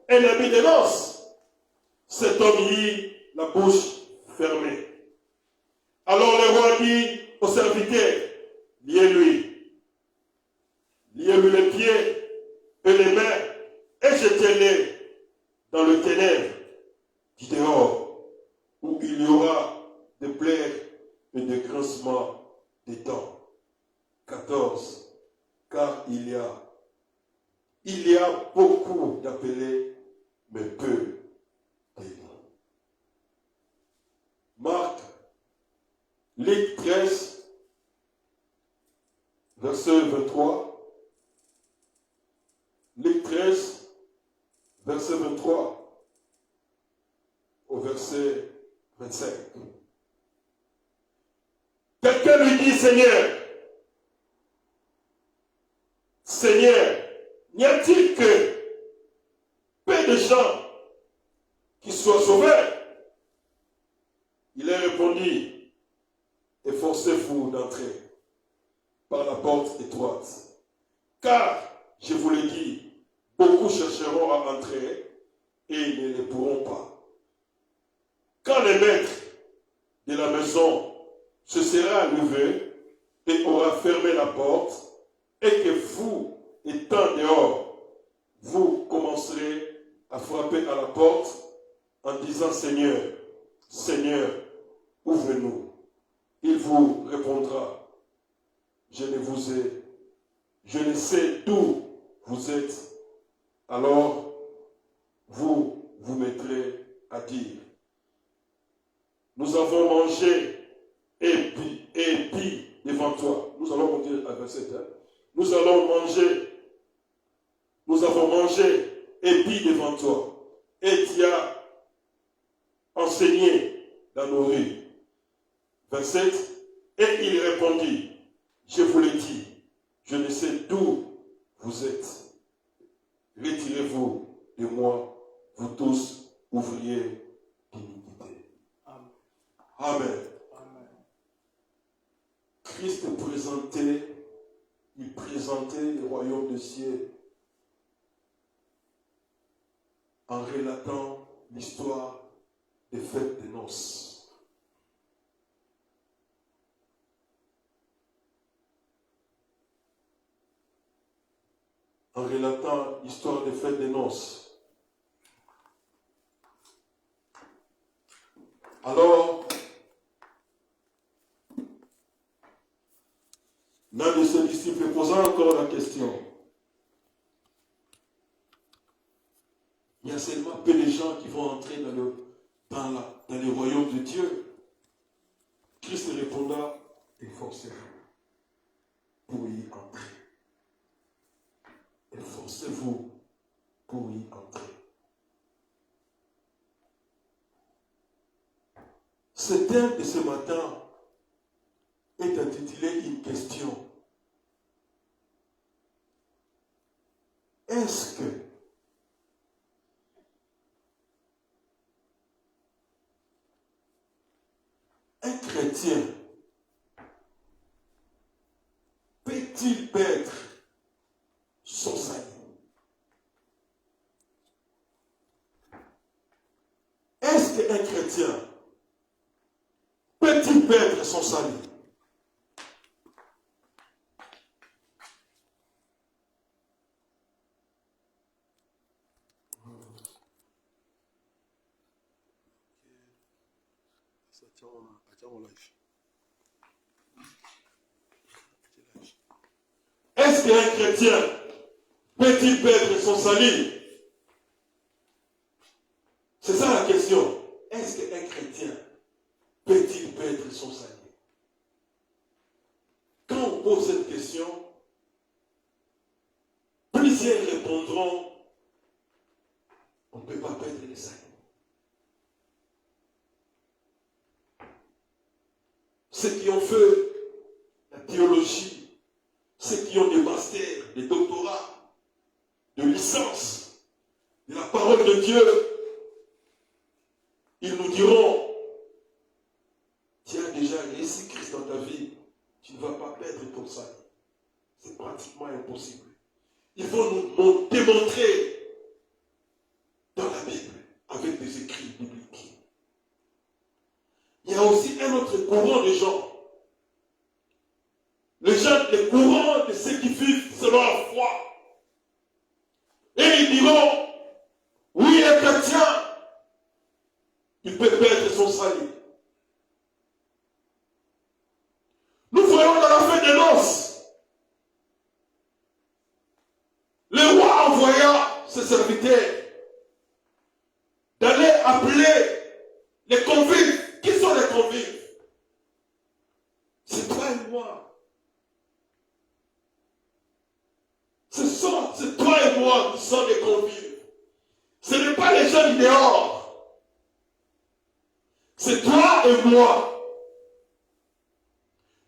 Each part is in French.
un habit de noces. Cet homme y eut la bouche fermée. Alors le roi dit au serviteur, liez-lui les pieds et les mains, et jetez-les dans le ténèbre du dehors, où il y aura des plaies et des grincements des dents. 14. Car il y a beaucoup d'appelés, mais peu d'élus. Marc, Luc 13, verset 23. Luc 13, verset 23 au verset 25. Quelqu'un lui dit, Seigneur, n'y a-t-il que peu de gens qui soient sauvés? Il a répondu, efforcez-vous d'entrer par la porte étroite. Car, je vous le dis, beaucoup chercheront à entrer et ils ne le pourront pas. Quand le maître de la maison se sera levé et aura fermé la porte, et que vous, étant dehors, vous commencerez à frapper à la porte en disant, Seigneur, Seigneur, ouvre-nous. Il vous répondra, je ne sais d'où vous êtes. Alors, vous vous mettrez à dire, nous avons mangé et bu devant toi. Nous allons monter à verset 1. Nous avons mangé et bu devant toi. Et tu as enseigné dans nos rues. 27. Et il répondit, je vous l'ai dit, je ne sais d'où vous êtes. Retirez-vous de moi, vous tous, ouvriers d'iniquité. Amen. Amen. Christ il présentait le royaume des cieux en relatant l'histoire des fêtes de noces. En relatant l'histoire des fêtes de noces. Alors, l'un de ses disciples posant encore la question, il y a seulement peu de gens qui vont entrer dans le royaume de Dieu. Christ répondra, efforcez-vous pour y entrer. Efforcez-vous pour y entrer. Ce thème de ce matin est intitulé une question. Est-ce que un chrétien peut-il perdre son salut? Est-ce qu'un chrétien peut-il perdre son salut? Est-ce qu'un chrétien peut-il perdre son salut? C'est ça la question. Est-ce qu'un chrétien peut-il perdre son salut? Quand on pose cette question, plusieurs répondront, on ne peut pas perdre le salut. Ceux qui ont fait la théologie, ceux qui ont des masters, des doctorats, de licences, de la parole de Dieu, ils nous diront, tu as déjà laissé Christ dans ta vie, tu ne vas pas perdre ton salut. C'est pratiquement impossible. Il faut nous démontrer a aussi un autre courant de gens. Les courants de ceux qui vivent selon la foi. Et ils diront, oui, un chrétien, il peut perdre son salut. Nous voyons dans la fête des noces, le roi envoya ses serviteurs d'aller appeler les convives. Qui sont les convives? C'est toi et moi. C'est toi et moi qui sommes les convives. Ce n'est pas les gens du dehors. C'est toi et moi.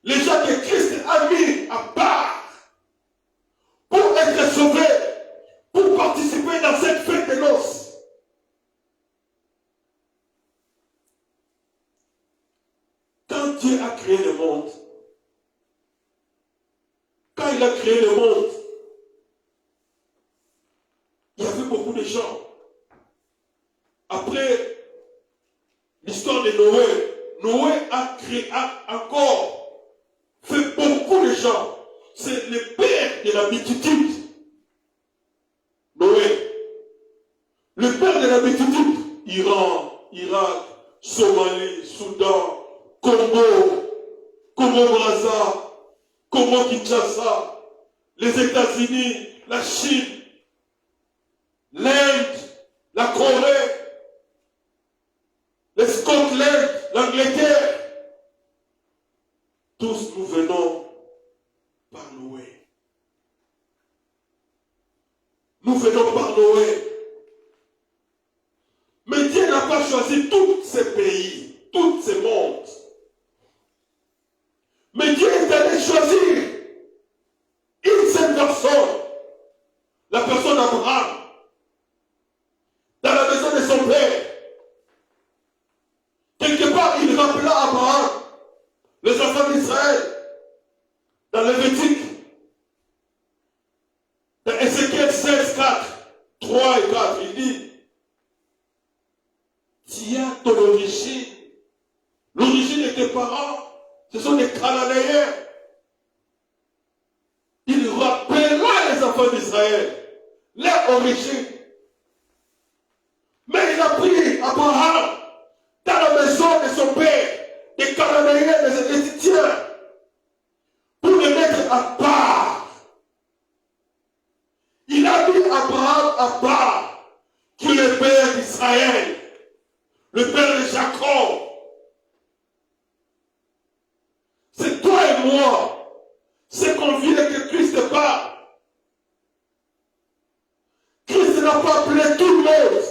Les gens que Christ a mis à part pour être sauvés, pour participer dans cette fête de noces. Quand Dieu a créé le monde, quand il a créé le monde, il y avait beaucoup de gens. Après l'histoire de Noé, Noé a encore fait beaucoup de gens. C'est le père de la multitude. Noé. Le père de la multitude. Iran, Irak, Somalie, Soudan, Congo-Brazza, Congo-Kinshasa, les États-Unis, la Chine, l'Inde, la Corée, le Scotland, l'Angleterre. Tous nous venons par Noé. Nous venons par Noé. Mais Dieu n'a pas choisi tous ces pays, tous ces mondes. Mais Dieu est allé choisir une seule personne, la personne d'Abraham, dans la maison de son père. Quelque part, il rappela Abraham, les enfants d'Israël, dans Lévitique, dans Ézéchiel 16, 4, 3 et 4, il dit, tu as ton origine. L'origine de tes parents, ce sont des Cananéens. Il rappela les enfants d'Israël, leur origine. Mais il a pris Abraham dans la maison de son père, des Cananéens, des Égyptiens, pour le mettre à part. Il a mis Abraham à part, qui est le père d'Israël, le père de Jacob. C'est toi et moi, c'est qu'on vient que Christ parle. Christ n'a pas appelé tout le monde.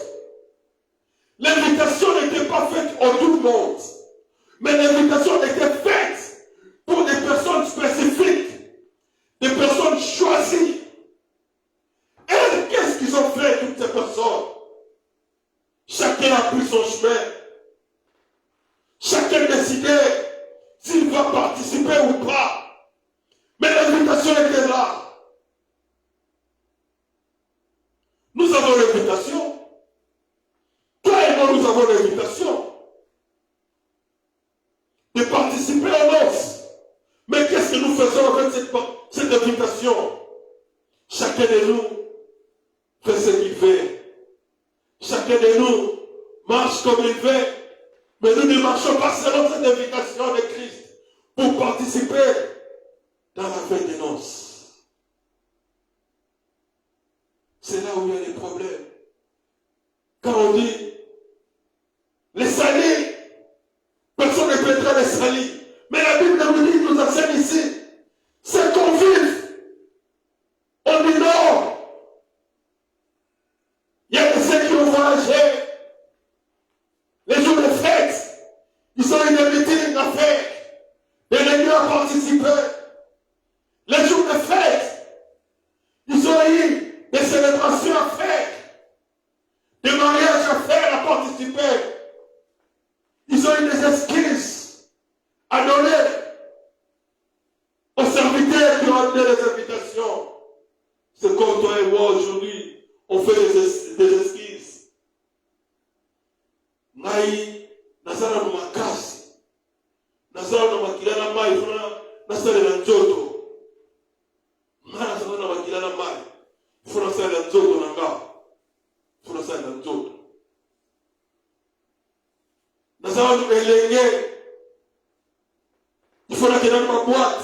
L'invitation n'était pas faite à tout le monde. Mais l'invitation était faite pour des personnes spécifiques, des personnes choisies. Et qu'est-ce qu'ils ont fait, toutes ces personnes? Chacun a pris son chemin. Chacun décidait s'il va participer ou pas. Mais l'invitation était là. Nous avons l'invitation. Toi et moi, nous avons l'invitation de participer aux noces. Mais qu'est-ce que nous faisons avec cette invitation? Chacun de nous fait ce qu'il fait. Chacun de nous marche comme il fait. Mais nous ne marchons pas selon cette invitation de Christ pour participer dans la fête des noces. C'est là où il y a des problèmes. Quand on dit les salis, personne ne peut les salis. Mais la Bible nous enseigne ici, c'est convives. On dit non. Il y a de ceux qui ont voyagé. Les jours de fête, ils ont eu des meetings à faire, des réunions à participer. Les jours de fête, ils ont eu des célébrations à faire, des mariages à faire, à participer. Ils ont eu des excuses à donner aux serviteurs qui ont amené les invitations. C'est comme toi et moi aujourd'hui, on fait des excuses. Ngai, nazara makasi, nous éléguer. Il faut la tenir dans ma boîte.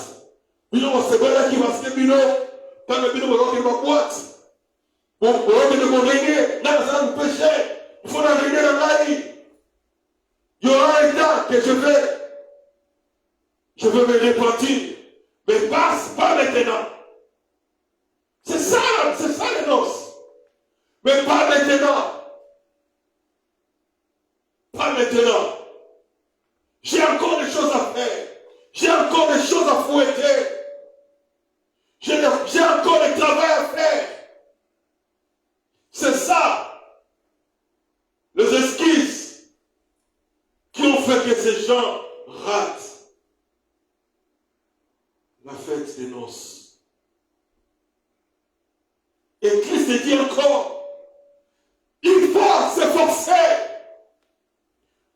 Bino, c'est bon là qui va se bino. Quand le bino va dans ma boîte. Bon, on va venir me régler. Là, ça nous péché. Il faut la régler dans la vie. Il y aura un temps que je vais me repentir. Mais pas maintenant. C'est ça les noces. Mais pas maintenant. Pas maintenant. J'ai encore des choses à faire. J'ai encore des choses à fouetter. J'ai encore des travail à faire. C'est ça. Les esquisses qui ont fait que ces gens ratent la fête des noces. Et Christ dit encore, il faut s'efforcer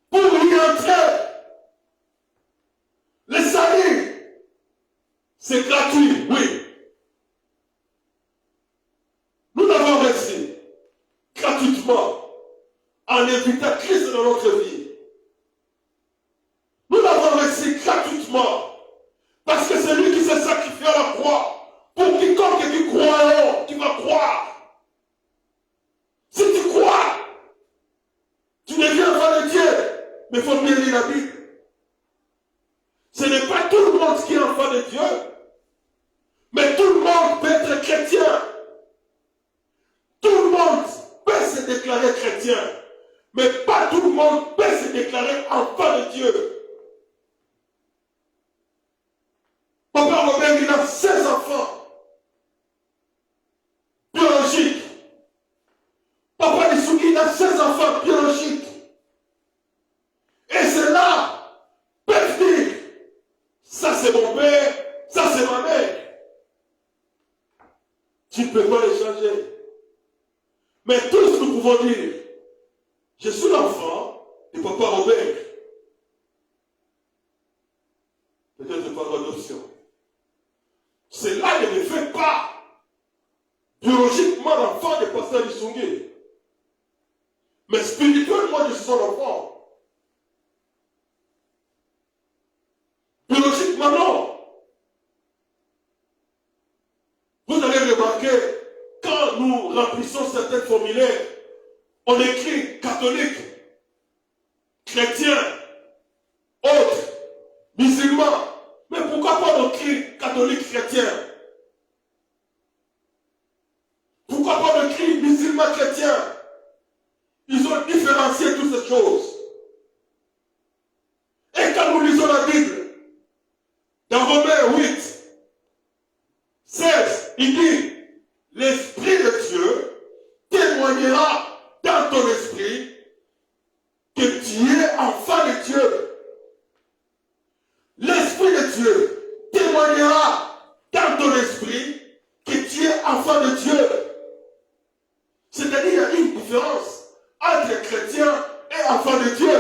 pour y entrer. Le salut, c'est gratuit, oui. Nous l'avons reçu gratuitement en invitant Christ dans notre vie. Nous l'avons reçu gratuitement parce que c'est lui qui s'est sacrifié à la croix pour quiconque qui croit, tu vas croire. Si tu crois, tu deviens enfant de Dieu. Mais il faut bien lire la Bible. Ce n'est pas tout le monde qui est enfant de Dieu. Mais tout le monde peut être chrétien. Tout le monde peut se déclarer chrétien. Mais pas tout le monde peut se déclarer enfant de Dieu. Papa Robert, il a 16 enfants biologiques. Papa Lissouki, il a 16 enfants biologiques. Et c'est là, peuvent dire, ça c'est mon père, ça c'est ma mère. Tu ne peux pas les changer. Mais tous nous pouvons dire, je suis l'enfant de Papa Robert. Peut-être par adoption. Cela ne me fait pas biologiquement l'enfant de Pasteur Lissungé. Mais spirituellement, je suis son enfant. Biologiquement, non. Vous avez remarqué, quand nous remplissons certains formulaires, on écrit catholique, chrétien, autre, musulman. Mais pourquoi pas on écrit catholique, chrétien? Pourquoi pas on écrit musulman, chrétien? Ils ont différencié toutes ces choses. Et quand nous lisons la Bible, dans Romains 8, 16, il dit, l'Esprit de Dieu témoignera dans ton esprit que tu es enfant de Dieu. L'Esprit de Dieu témoignera dans ton esprit que tu es enfant de Dieu. C'est-à-dire qu'il y a une différence entre chrétien et enfant de Dieu.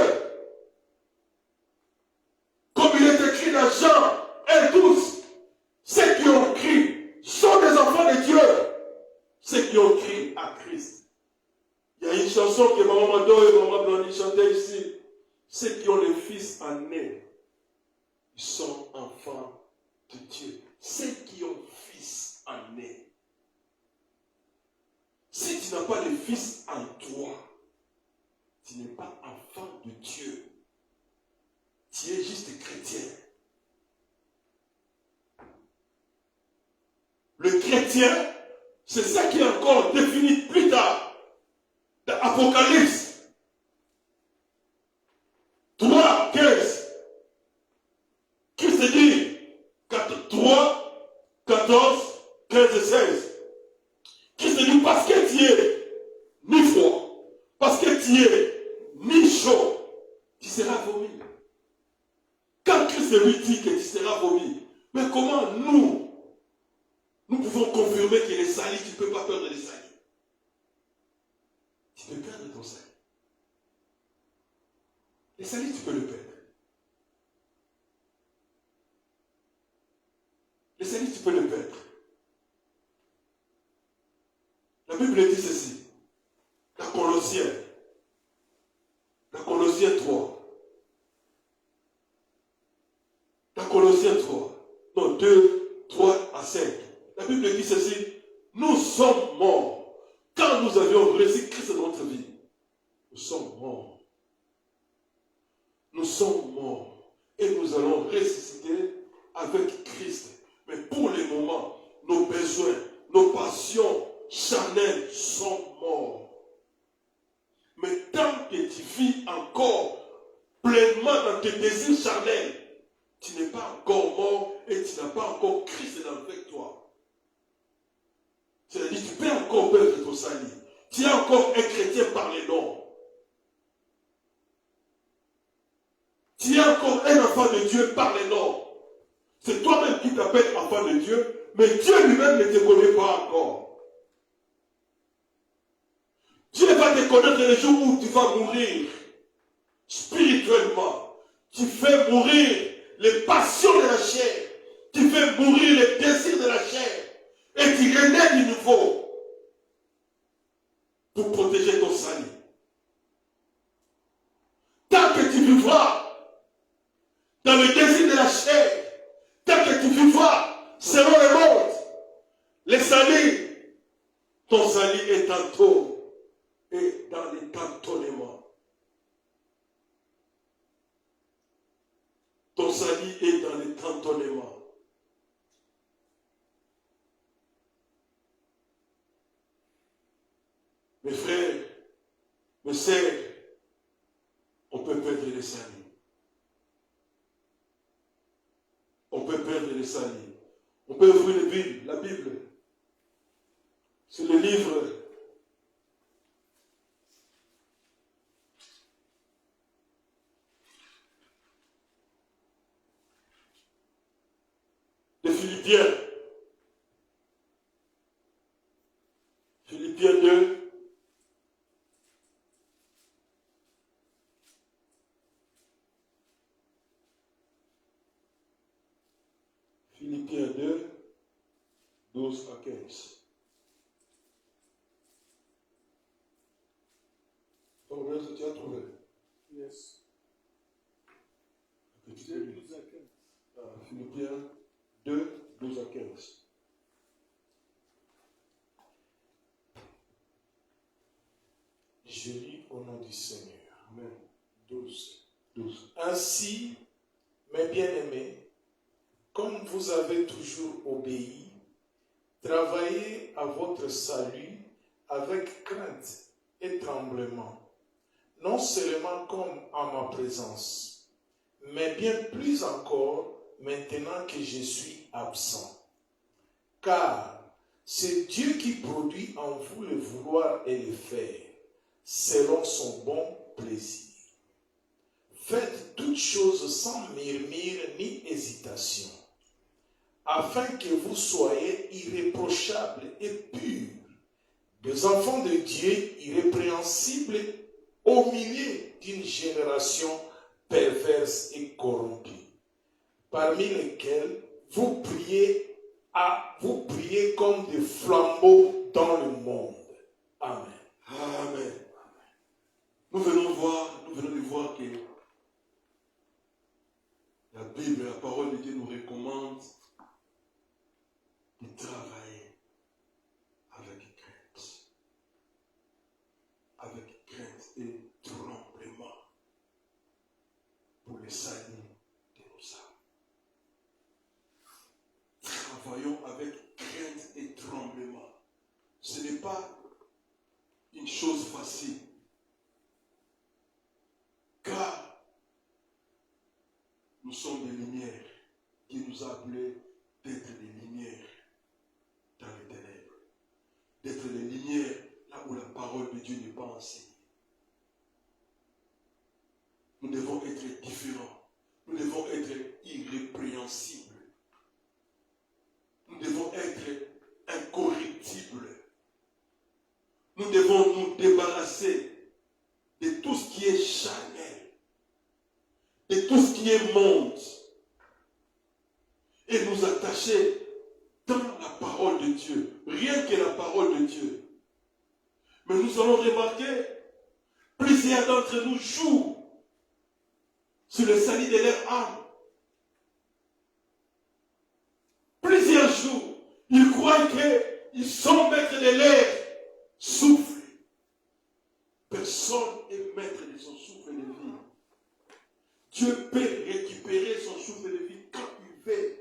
Comme il est écrit dans Jean 1:12, ceux qui ont crié sont des enfants de Dieu. Ceux qui ont crié à Christ. Il y a une chanson que Maman Mado et Maman Blondie chantaient ici. Ceux qui ont le Fils en eux, ils sont enfants de Dieu. Ceux qui ont Fils en eux. Si tu n'as pas de Fils en toi, tu n'es pas enfant de Dieu. Tu es juste chrétien. Le chrétien, c'est ça qui est encore défini plus tard dans Apocalypse 3, 15. Christ dit 3, 14, 15 et 16. Christ dit parce que tu es ni froid, parce que tu es ni chaud, tu seras vomi. Quand Christ lui dit que tu seras vomi, mais comment nous pouvons confirmer que les salis, tu ne peux pas perdre les salis. Tu peux perdre ton salut. Les salis, tu peux le perdre. Les salis, tu peux le perdre. La Bible dit ceci. Dans Colossiens 3, Jésus-Christ dans notre vie, nous sommes morts. Nous sommes morts. Et nous allons ressusciter avec Christ. Mais pour le moment, nos besoins, nos passions charnelles sont morts. Mais tant que tu vis encore pleinement dans tes désirs charnels, tu n'es pas encore mort et tu n'as pas encore Christ avec toi. C'est-à-dire, tu peux encore perdre ton salut. Tu es encore un chrétien par les noms. Tu es encore un enfant de Dieu par les noms. C'est toi-même qui t'appelles enfant de Dieu, mais Dieu lui-même ne te connaît pas encore. Dieu va te connaître le jour où tu vas mourir spirituellement. Tu fais mourir les passions de la chair. Tu fais mourir les désirs de la chair. Et tu renais du nouveau pour protéger ton salut. Tant que tu vivras dans le désir de la chair, tant que tu vivras selon le monde, le salut, ton salut est tantôt et dans les tantonnements. Ton salut est dans les tantonnements. Mes frères, mes sœurs, on peut perdre le salut. On peut perdre le salut. On peut ouvrir la Bible. C'est le livre de Philippiens. Philippiens 2. Philippiens 2, 12 à 15. Tu as trouvé? Yes. Philippiens 2, 12 à 15. Je lis au nom du Seigneur. Amen. 12. 12. Ainsi, mes bien-aimés, comme vous avez toujours obéi, travaillez à votre salut avec crainte et tremblement, non seulement comme en ma présence, mais bien plus encore maintenant que je suis absent. Car c'est Dieu qui produit en vous le vouloir et le faire, selon son bon plaisir. Faites toutes choses sans murmure ni hésitation, afin que vous soyez irréprochables et purs, des enfants de Dieu irrépréhensibles au milieu d'une génération perverse et corrompue, parmi lesquels vous priez comme des flambeaux dans le monde. Amen. Amen. Nous venons de voir que la Bible, la parole de Dieu nous recommande de travailler avec crainte. Avec crainte et tremblement pour le salut de nos âmes. Travaillons avec crainte et tremblement. Ce n'est pas une chose facile. Car nous sommes des lumières. Dieu nous a appelés d'être des lumières dans les ténèbres. D'être des lumières là où la parole de Dieu n'est pas enseignée. Nous devons être différents. Nous devons être irrépréhensibles. Nous devons être incorruptibles. Nous devons nous débarrasser de tout ce qui est charnel, de tout ce qui est monde, et nous attacher dans la parole de Dieu, rien que la parole de Dieu. Mais nous allons remarquer, plusieurs d'entre nous jouent sur le salut de leur âme. Plusieurs jouent, ils croient qu'ils sont maîtres de leur souffle. Personne n'est maître de son souffle de vie. Dieu peut récupérer son souffle de vie quand il veut.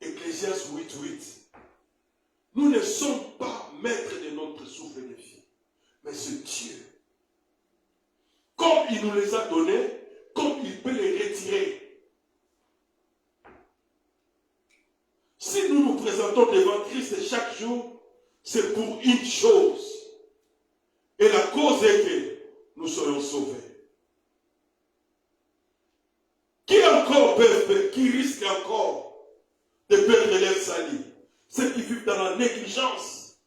Ecclésiaste 8:8. Nous ne sommes pas maîtres de notre souffle de vie, mais c'est Dieu. Comme il nous les a donnés, comme il peut les retirer. Si nous nous présentons devant Christ chaque jour, c'est pour une chose. Et la cause est que nous soyons sauvés. Qui risque encore de perdre leur salut? Ceux qui vivent dans la négligence.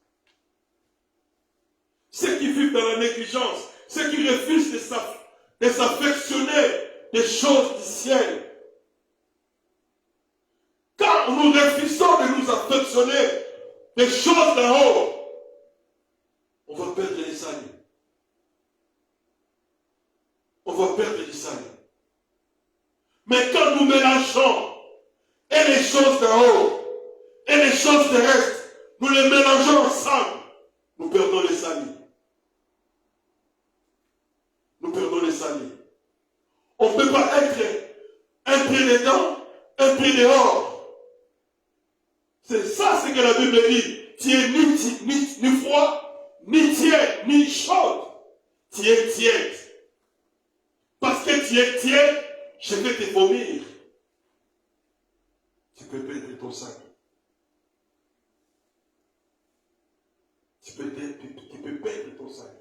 Ceux qui vivent dans la négligence. Ceux qui refusent de s'affectionner des choses du ciel. Quand nous refusons de nous affectionner des choses d'en haut, on va perdre les saluts. On va perdre les saluts. Mais quand nous mélangeons et les choses d'en haut et les choses terrestres, nous les mélangeons ensemble, nous perdons les saluts. Nous perdons les saluts. On ne peut pas être un pied dedans, un pied dehors. C'est ça ce que la Bible dit. Tu es ni froid, ni tiède, ni chaude. Tu es tiède. Parce que tu es tiède, je vais te vomir. Tu peux perdre ton salut. Tu peux perdre ton salut.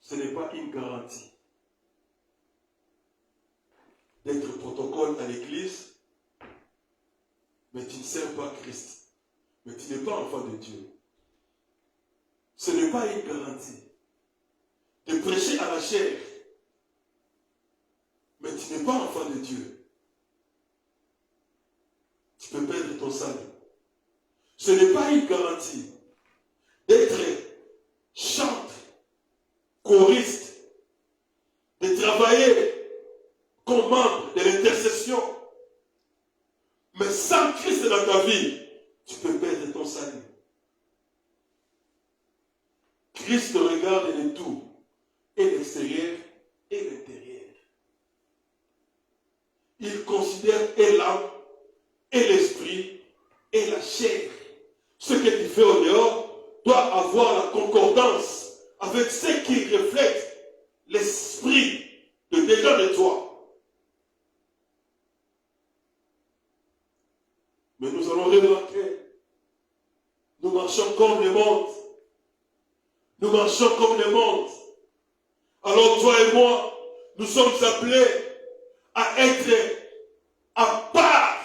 Ce n'est pas une garantie d'être protocole à l'église, mais tu ne sers pas Christ. Mais tu n'es pas enfant de Dieu. Ce n'est pas une garantie de prêcher à la chair, mais tu n'es pas enfant de Dieu. Tu peux perdre ton salut. Ce n'est pas une garantie d'être chanteur, choriste, de travailler comme membre de l'intercession. Mais sans Christ dans ta vie, tu peux perdre ton salut. Christ regarde le tout, et l'extérieur et l'intérieur. Il considère et l'âme, et l'esprit, et la chair. Ce que tu fais au dehors doit avoir la concordance avec ce qui reflète l'esprit de dedans de toi. Mais nous allons remarquer, nous marchons comme le monde. Nous marchons comme le monde. Alors toi et moi, nous sommes appelés à être à part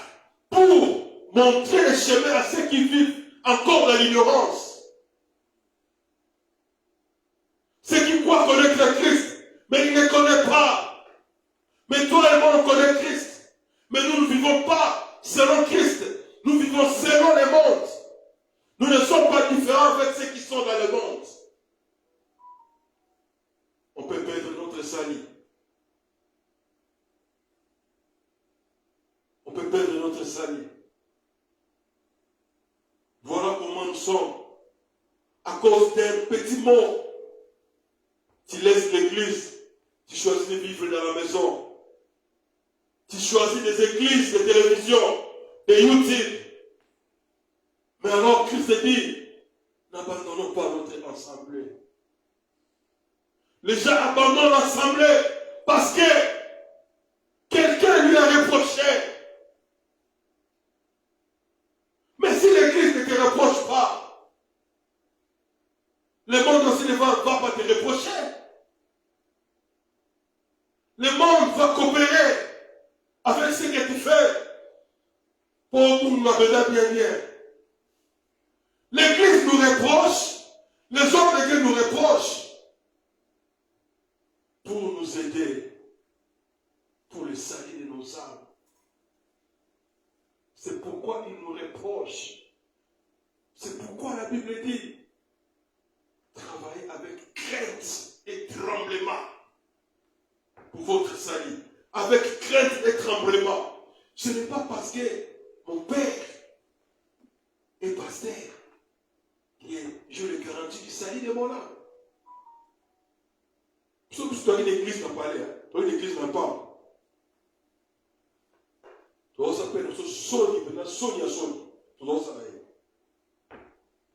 pour montrer le chemin à ceux qui vivent encore dans l'ignorance. Ceux qui croient connaître Christ, mais ils ne connaissent pas. Mais toi et moi, on connaît Christ. Mais nous ne vivons pas selon Christ. Nous vivons selon le monde. Nous ne sommes pas différents avec ceux qui sont dans le monde. On peut perdre notre salut. On peut perdre notre salut. Voilà comment nous sommes. À cause d'un petit mot, tu laisses l'église, tu choisis de vivre dans la maison. Tu choisis des églises, des télévisions, des YouTube. Mais alors Christ dit, n'abandonnons pas notre assemblée. Les gens abandonnent l'assemblée parce que quelqu'un lui a reproché. Mais si l'église ne te reproche pas, le monde aussi ne va pas te reprocher. Le monde va coopérer avec ce que tu fais pour nous appeler bien. L'église nous reproche, les hommes de Dieu nous reprochent pour nous aider, pour le salut de nos âmes. C'est pourquoi ils nous reprochent. C'est pourquoi la Bible dit, travaillez avec crainte et tremblement pour votre salut. Avec crainte et tremblement. Ce n'est pas parce que mon père et pasteur, je le garantis qu'il s'agit de mon âme. Sauf que tu as l'église n'a pas l'air. Tu as l'église n'a pas. Tu as s'appeler Sony, maintenant Sony à Sony. Tu dois savoir.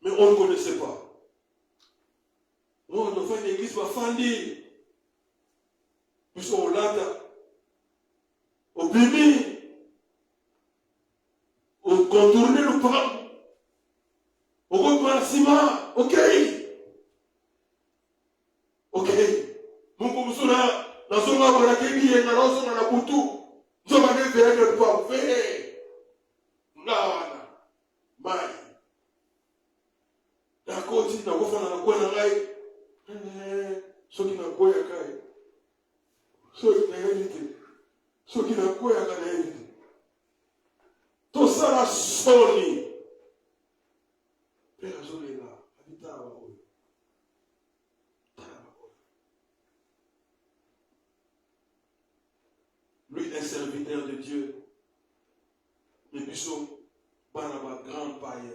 Mais on ne connaissait pas. Moi, on doit faire une église pour faire dire. Puisqu'on l'a au bimi, au contourner le pan, au reprendre le ciment, ok. Ok. Mon commissaire, dans son arbre, la kébi, et dans son arbre, je vais faire le pan, fait. Non, mai. La côte, il n'a pas fait la coin de l'ail. Ce qui n'a pas été. Ce qui n'a pas été. Ce qui n'a pas été. Tout ça, la soli. Père, je l'ai là. Habita à Baoul. Lui est serviteur de Dieu. Les bisous, Barnabas, grand païen.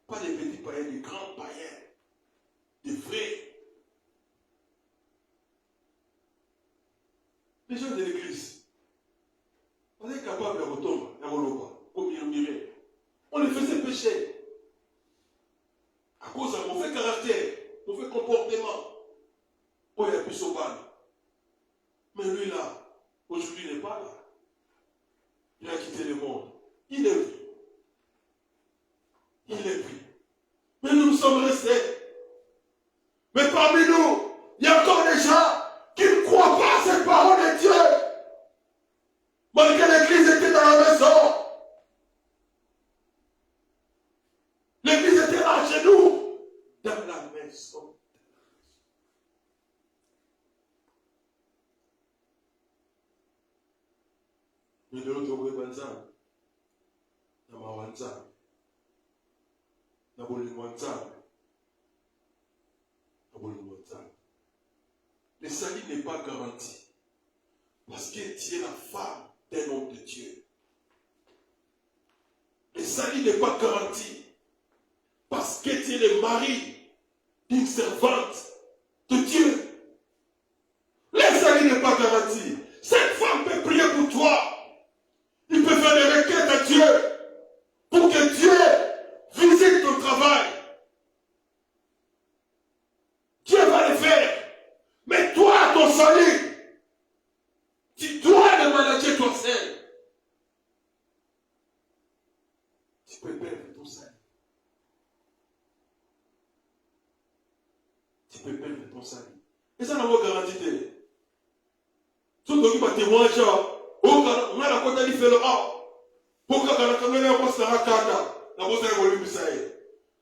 Pas des petits païens, des grands païens. Des vrais. Les gens de l'église, on est capable de retomber, comme il on les faisait pécher. À cause d'un mauvais caractère, mauvais comportement. Oh, il a pu sauver. Mais lui là, aujourd'hui il n'est pas là. Il a quitté le monde. Il est pris. Il est pris. Mais nous sommes restés. Mais parmi nous, il y a encore des gens qui ne croient pas à cette parole de Dieu. Malgré l'église était dans la maison. L'église était là chez nous. Dans la maison. Mais de l'autre côté, Banzan. Namawanzan. Nabolimwanzan. Nabolimwanzan. Le salut n'est pas garanti. Parce que tu es la femme d'un homme de Dieu. Le salut n'est pas garanti. Parce que tu es le mari d'une servante de Dieu. Le salut n'est pas garanti. Cette femme peut prier pour toi. Il peut faire des requêtes à Dieu. Pour que Dieu visite ton travail. Dieu va le faire. Mais toi, ton salut, tu dois le manager toi seul. Tu peux perdre ton salut. Tu peux perdre ton salut. Et ça n'a pas garanti. Tu dois pas témoigner. On a la côte différente. Pourquoi quand on a un poste à la carte, la bosse a évolué.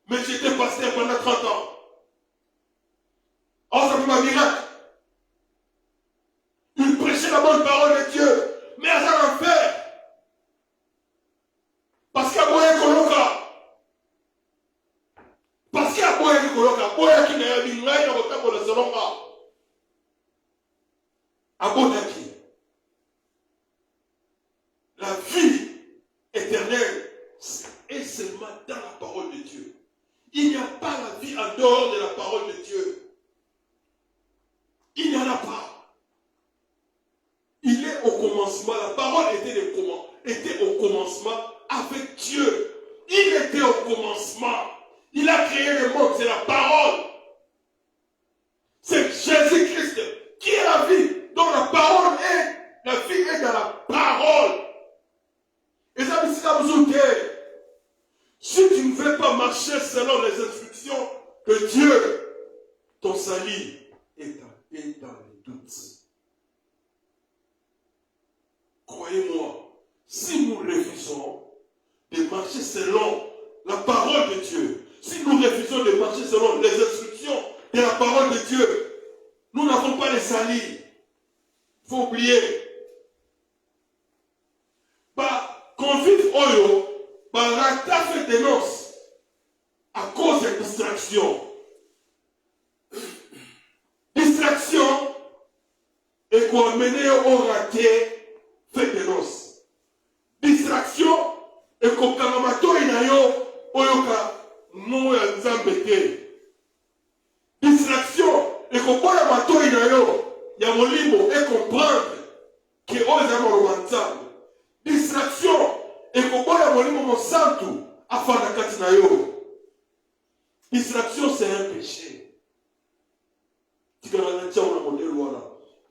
Mais j'étais pasteur pendant 30 ans. Oh, ça fait ma miracle. Il prêchait la bonne parole de Dieu. Mais à ça en fait. Parce qu'il y a moyen qu'on l'a. Parce qu'il y a moyen qu'on l'a. Moyen qui n'a eu rien dans le temps pour le salon. Abonnaki. La vie éternelle est seulement dans la parole de Dieu. Il n'y a pas la vie en dehors de la parole de Dieu. Il n'y en a pas. Il est au commencement. La parole était au commencement avec Dieu. Il était au commencement. Il a créé le monde. C'est la parole. C'est Jésus-Christ qui est la vie. Donc la parole est. La vie est dans la parole. Et ça me dit si tu ne veux pas marcher selon les instructions de Dieu, ton salut est dans les doutes. Croyez-moi, si nous refusons de marcher selon la parole de Dieu, si nous refusons de marcher selon les instructions de la parole de Dieu, nous n'avons pas de salut. Il faut oublier. Convive Oyo, Barata fait dénonce à cause de distraction. Distraction et qu'on menait au raté fait dénonce. Distraction et qu'on kanamato inayo oyoka nom ya nzambe te. Distraction ekobola matoi na yo ya molimo et comprendre que oyo eza maloba nzambe. Distraction ekobola molimo mosantu afanda kati na yo. Distraction c'est un péché.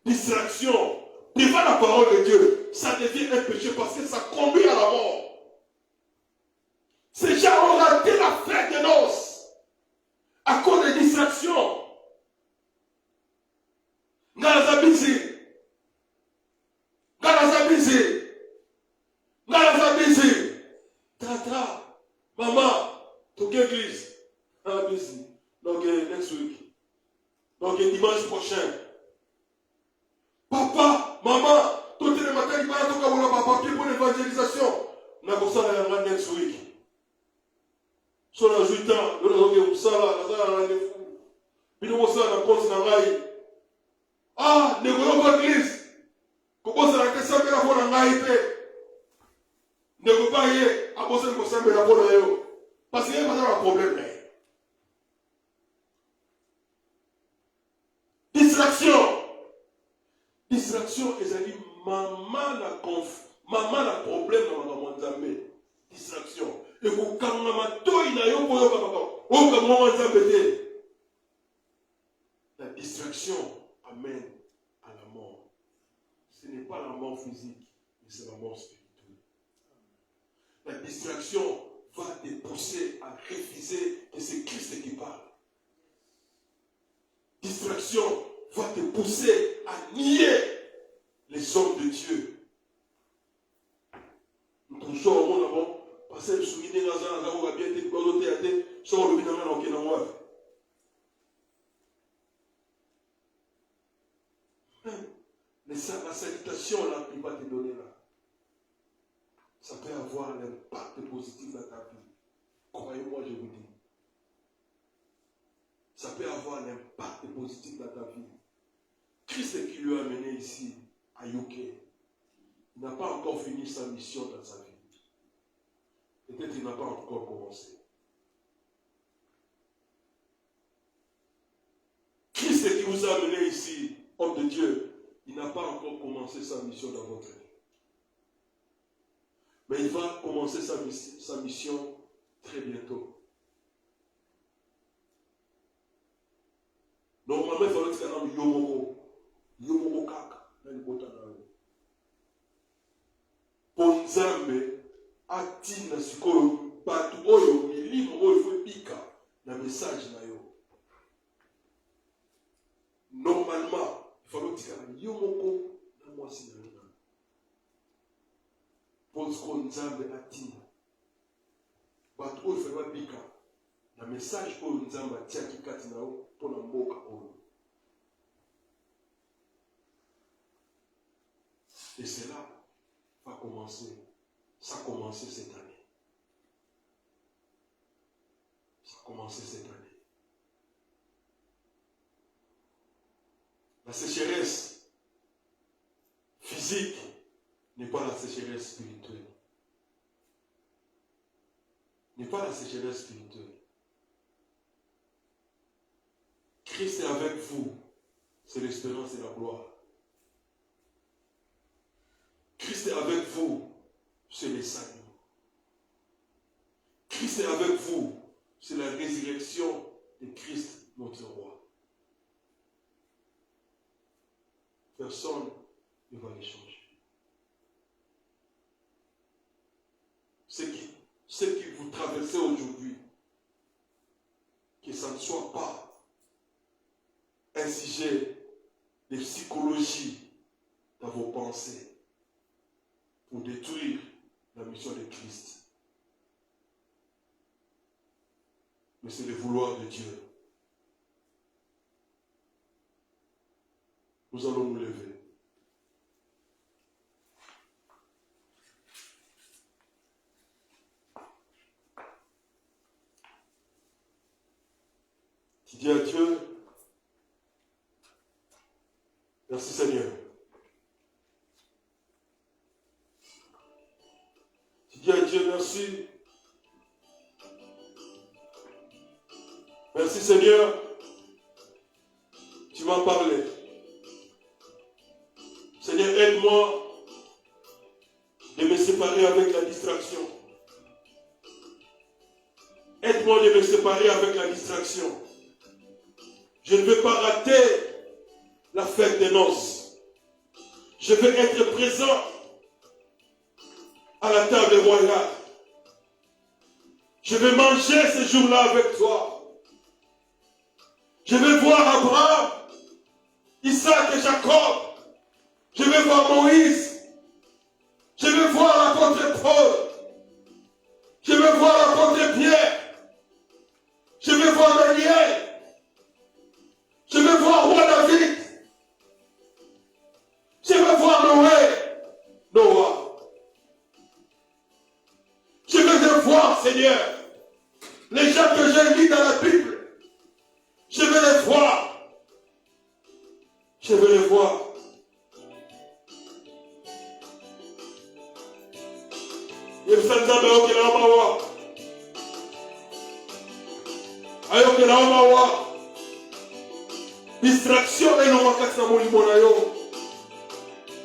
Distraction devant la parole de Dieu, ça devient un péché parce que ça conduit à la mort. Ces gens ont raté la fête de noces à cause de distractions. Ngalazabizi. Tata, maman, to l'église. Busy. Donc, next week. Donc, dimanche prochain. Papa, maman, tout le matin, il va y avoir un papier pour l'évangélisation. Nous avons ça next week. Sur la 8 ans, nous avons ça là, nous avons rendez-vous. Puis nous avons ça dans le compte de la. Ah, nous avons l'église. Comment ça la question de la foi dans l'AIP? Ne vous pas y aller à cause de la foi dans l'AIP. Parce qu'il y a pas de problème. Distraction, ezali maman la problème dans maman nzambe. Distraction. Et vous kanga matoi na yo boyo baba. O ka maman nzambe te. La distraction amène à la mort. Ce n'est pas la mort physique, mais c'est la mort spirituelle. La distraction va te pousser à refuser que c'est Christ qui parle. Distraction va te pousser à nier les hommes de Dieu. Nous sommes au monde avant, parce que nous sommes dans un bien été, nous sommes le binôme dans le monde. Mais ça, la salutation là, il va te donner là. Ça peut avoir un impact positif dans ta vie. Croyez-moi, je vous dis. Ça peut avoir un impact positif dans ta vie. Christ qui lui a amené ici, à UK, il n'a pas encore fini sa mission dans sa vie. Peut-être qu'il n'a pas encore commencé. Christ qui vous a amené ici, homme de Dieu, il n'a pas encore commencé sa mission dans votre vie. Mais il va commencer sa mission très bientôt. Normalement, il fallait que un homme Yomoko kaka na libota na yo. Ponzambe atina sikoyo batu oyo milimo oyo fo pika na message na yo. Normalement, il faut que Yomoko na mwasi na yo. Ponzko nzambe atina batu oyo fo pika na message oyo nzambe atiaki kati na yo pona mboka oyo. Et cela va commencer. Ça a commencé cette année. Ça a commencé cette année. La sécheresse physique n'est pas la sécheresse spirituelle. N'est pas la sécheresse spirituelle. Christ est avec vous. C'est l'espérance et la gloire. Christ est avec vous, c'est le salut. Christ est avec vous, c'est la résurrection de Christ, notre roi. Personne ne va les changer. Ce qui vous traversez aujourd'hui, que ça ne soit pas un sujet de psychologie dans vos pensées, pour détruire la mission de Christ. Mais c'est le vouloir de Dieu. Nous allons nous lever. Tu dis à Dieu, merci Seigneur. Tu dis à Dieu merci Merci Seigneur. Tu m'as parlé. Seigneur, aide-moi de me séparer avec la distraction. Aide-moi de me séparer avec la distraction. Je ne veux pas rater la fête des noces. Je veux être présent à la table royale. Je veux manger ce jour-là avec toi. Je veux voir Abraham, Isaac et Jacob. Je veux voir Moïse. Je veux voir l'apôtre Paul. Je veux voir l'apôtre Pierre. Je veux voir Daniel. Je veux voir roi David. Je veux voir Noah. Je veux les voir, Seigneur. Les gens que j'ai lus dans la Bible. Je veux les voir. Je veux les voir. Distraction et non makata molimo na yo.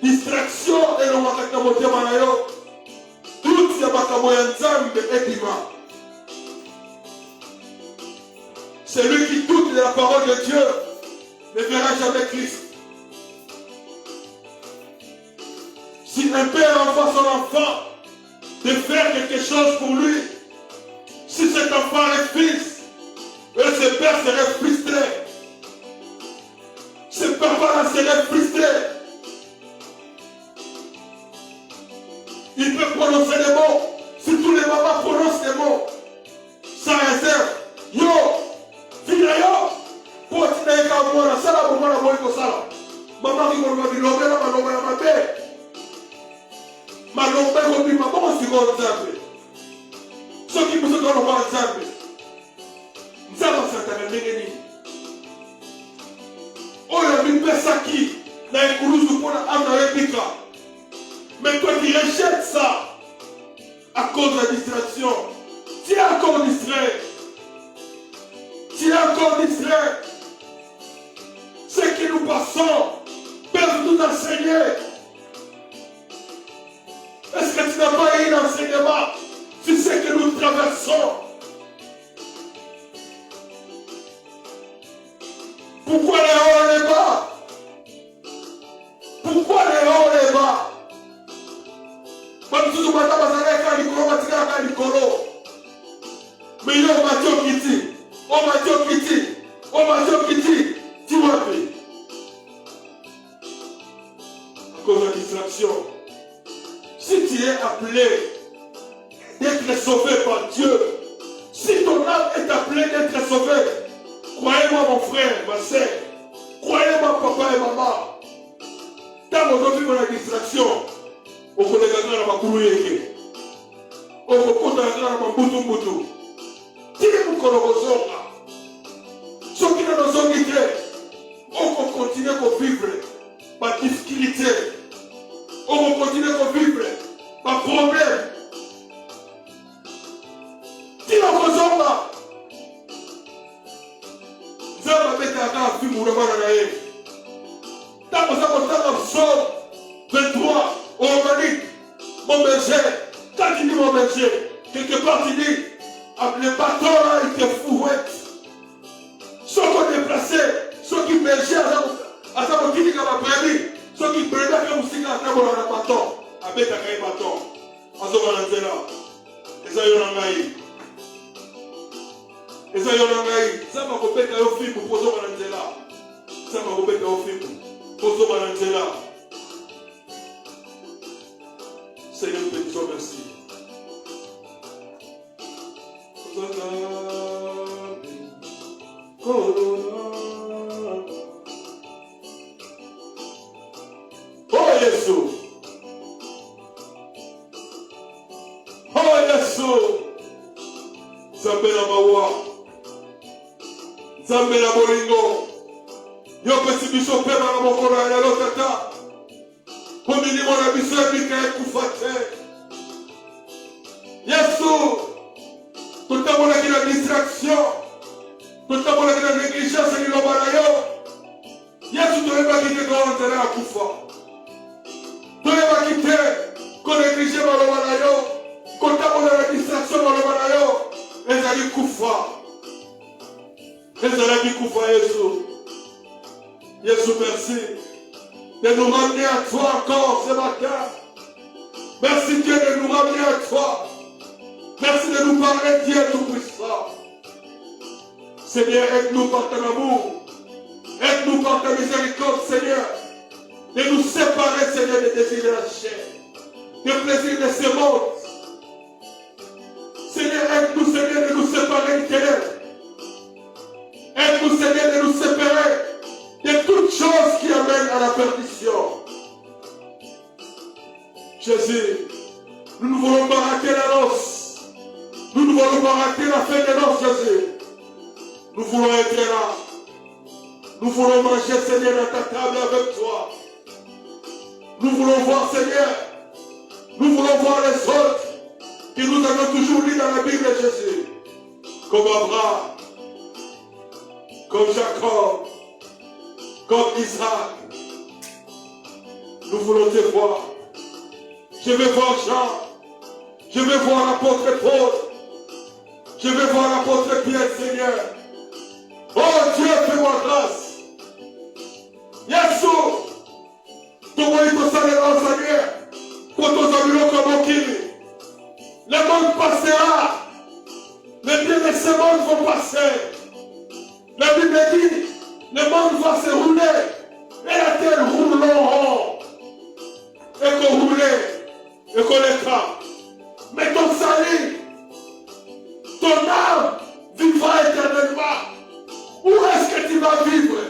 Distraction et non makata motema na yo. Tout ya bakabo ya nzambe ebima. Celui qui doute de la parole de Dieu ne verra jamais Christ. Si un père envoie son enfant de faire quelque chose pour lui, si cet enfant est fils, ce père serait frustré. Ce papa serait frustré. Il peut prononcer des mots. Si tous les mamans prononcent des mots, sans réserve, yo, fina yo, pour tu n'es qu'à moi, la salle pour moi, la bonne sala. Maman qui m'a dit, l'homme là, ma l'homme ma paix. Ma l'homme comme dit, maman, on s'y va en Zambé. Ceux qui me sont dans le roi en Zambé. Nous avons certains dégainés. Oyo mipesaki na ekuluzu pona amna rebika. Mais toi qui rejettes ça à cause de la distraction, tu es encore distrait. Tu es encore distrait. Ce que nous passons peuvent nous enseigner. Est-ce que tu n'as pas eu un enseignement sur ce que nous traversons? Pourquoi les hauts et les bas? Pourquoi les hauts et les bas? Même si tu m'as dit mais il y a un Mathieu qui dit, tu m'as fait. À cause de la distraction. Si tu es appelé d'être sauvé par Dieu, si ton âme est appelée d'être sauvée, croyez-moi mon frère, ma soeur, croyez-moi papa et maman, tant qu'on vit dans la distraction, on connaît la makourouye, on connaît la mbutu. Si nous connaissons ceux qui nous ont guidés, on va continuer à vivre par difficulté, on va continuer à vivre par problème. Si nous faisons là, nous allons mettre à film ou le mal. Tant que ça va Psaume 23, on va dire, mon berger, quand il dit mon berger, quelque part il dit, le bâton là, il te fouette. Ceux qui ont déplacé, ceux qui berger à sa moitié qui va prévenir, ceux qui prenaient comme si on avait un bâton, avec un bâton, en ce moment-là, et ça y est, on a eu. Et ça y est, on a eu. Ça va couper un film pour poser un là. Ça va couper un film pour poser un là. Seigneur, nous te disons merci. Oh Jésus. Oh Jésus. Nzambe na mawa. Nzambe na bolingo. Yo pesi biso pe na mokolo ya lelo tata. Po milimo na biso ebika ekufa te. Yesu. Tout le monde qui a la distraction, tout le ezalaki kufa. Ezalaki kufa Yesu. Yesu, merci de nous ramener à toi encore ce matin. Merci Dieu de nous ramener à toi. Merci de nous parler, Dieu Tout-Puissant. Seigneur, aide-nous par ton amour. Aide-nous par ta miséricorde, Seigneur. De nous séparer, Seigneur, des désirs de la chair, des plaisirs de ce monde. Seigneur, aide-nous, Seigneur, de nous séparer du ténèbres. Aide-nous, Seigneur, de nous séparer de toutes choses qui amènent à la perdition. Jésus, nous ne voulons pas rater la noce. Nous ne voulons pas rater la fête de noces, Jésus. Nous voulons être là. Nous voulons manger, Seigneur, à ta table avec toi. Nous voulons voir, Seigneur. Nous voulons voir les autres qui nous avons toujours lus dans la Bible, Jésus. Comme Abraham, comme Jacob, comme Isaac. Nous voulons te voir. Je veux voir Jean. Je veux voir l'apôtre Paul. Je veux voir l'apôtre Pierre, Seigneur. Oh Dieu, fais-moi grâce. Yesu, Seigneur, quand nous avons comme Okili, le monde passera. Les biens de ce monde vont passer. La Bible dit, le monde va se rouler. Et la terre roule en rond. Et qu'on roule. Et qu'on est cas. Mais ton salut, ton âme vivra éternellement. Où est-ce que tu vas vivre?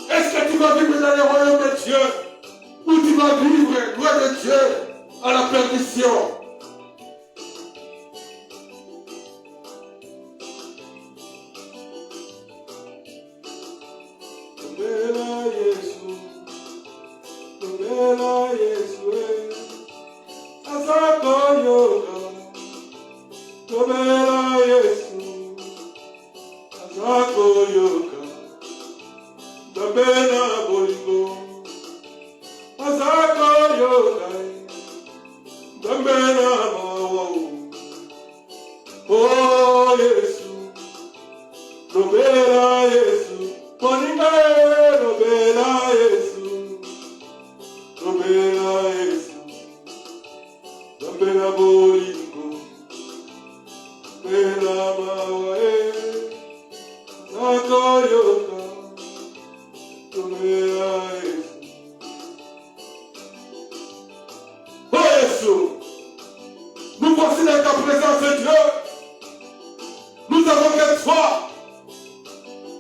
Est-ce que tu vas vivre dans le royaume de Dieu? Ou tu vas vivre loin de Dieu à la perdition? Oh Yesu, Robela Yesu, Ponime Robela Yesu, Robela Yesu, Robela Bolingo, Robela Mawae, Sakoyoka, Robela Yesu. Oh Yesu, nous voici dans ta présence, Dieu. Nous avons que toi.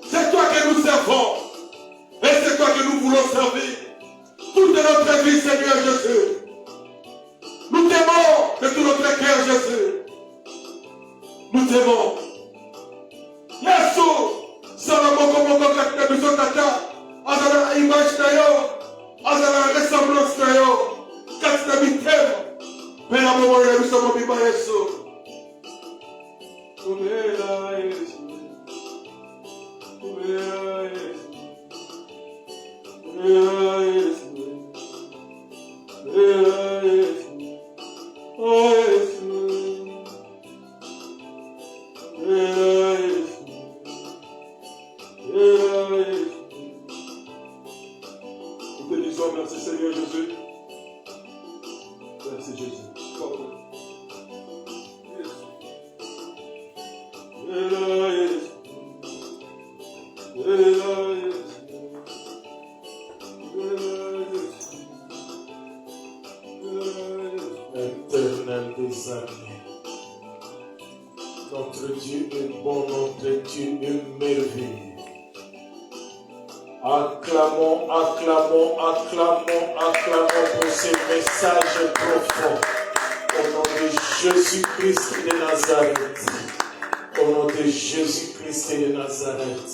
C'est toi que nous servons. Et c'est toi que nous voulons servir. Toute notre vie, Seigneur Jésus. Nous t'aimons de tout notre cœur, Jésus. Nous t'aimons. Yesu, Salomon, comme on a besoin de tata, Azala image d'ailleurs, Azala ressemblance d'ailleurs, Katina Bitem, mais la maman, nous sommes vivants, Yesu. Robela Yesu, Robela Yesu, Robela Yesu, Robela Yesu, oh Yesu, Robela Yesu, Robela Yesu. Nous te disons merci Seigneur Jésus. Merci Jésus. Éternel des armées, notre Dieu est bon, notre Dieu est merveilleux. Acclamons, acclamons, acclamons, acclamons pour ces messages profonds. Au nom de Jésus-Christ de Nazareth. Au nom de Jésus-Christ de Nazareth.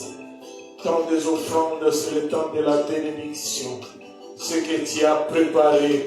Temps des offrandes, c'est le temps de la bénédiction. Ce que tu as préparé